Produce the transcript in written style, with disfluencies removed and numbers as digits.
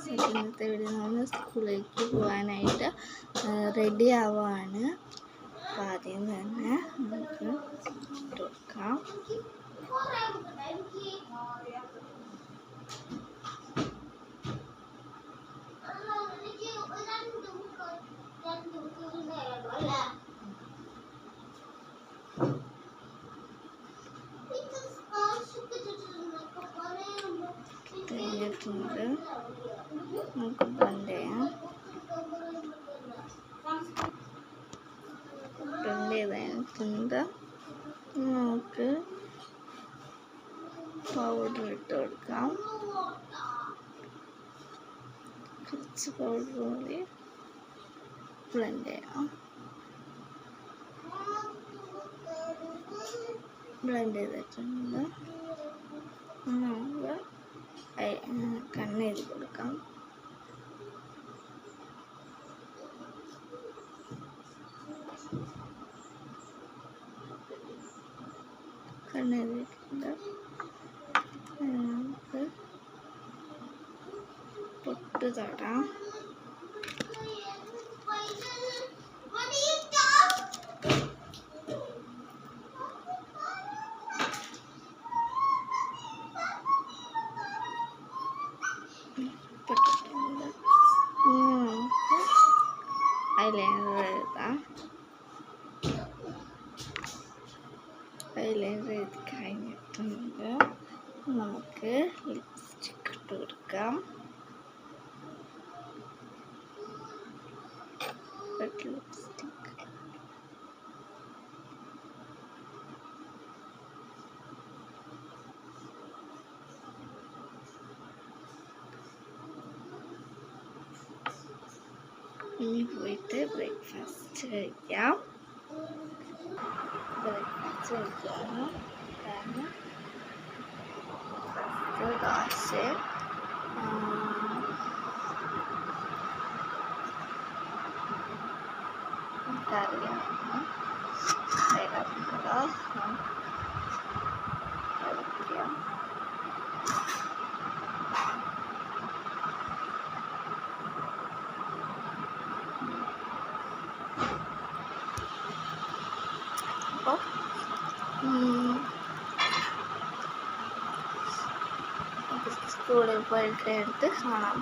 ഇന്നത്തെ വീഡിയോ നമ്മൾ സ്കൂളിലേക്ക് പോകാനായിട്ട് റെഡി ആവുകയാണ്. അപ്പോൾ ആദ്യം തന്നെ നമുക്ക് കൊടുക്കാം. കഴിഞ്ഞിട്ടുണ്ട്, നമുക്ക് ബ്ലെൻഡ് ചെയ്യാം. ബ്ലെൻഡ് ചെയ്ത് കഴിഞ്ഞിട്ടുണ്ട്, നമുക്ക് പൗഡർ ഇട്ട് കൊടുക്കാം. കുറച്ച് പൗഡർ കൂടി ബ്ലെൻഡ് ചെയ്യാം. ബ്ലെൻഡ് ചെയ്തിട്ടുണ്ട്, നമുക്ക് കണ്ണെഴുതി കൊടുക്കാം. കണ്ണെഴുതിയിട്ടുണ്ട്, നമുക്ക് പൊട്ട് തൊടാം. ഐലൈനർ എഴുതാം. ഐലൈനർ എഴുതി കഴിഞ്ഞിട്ടുണ്ട്, നമുക്ക് ലിപ്സ്റ്റിക് ഇട്ട് കൊടുക്കാം. ലിപ്സ്റ്റിക് ഇനി പോയിട്ട് ബ്രേക്ക്ഫാസ്റ്റ് കഴിക്കാം. ബ്രേക്ക്ഫാസ്റ്റ് കഴിക്കാണ്. കാരണം ദോശ, കറിയാണ്. കഴിക്കാം. അപ്പോൾ സ്കൂളിൽ പോയിട്ട് എടുത്ത് കാണാം.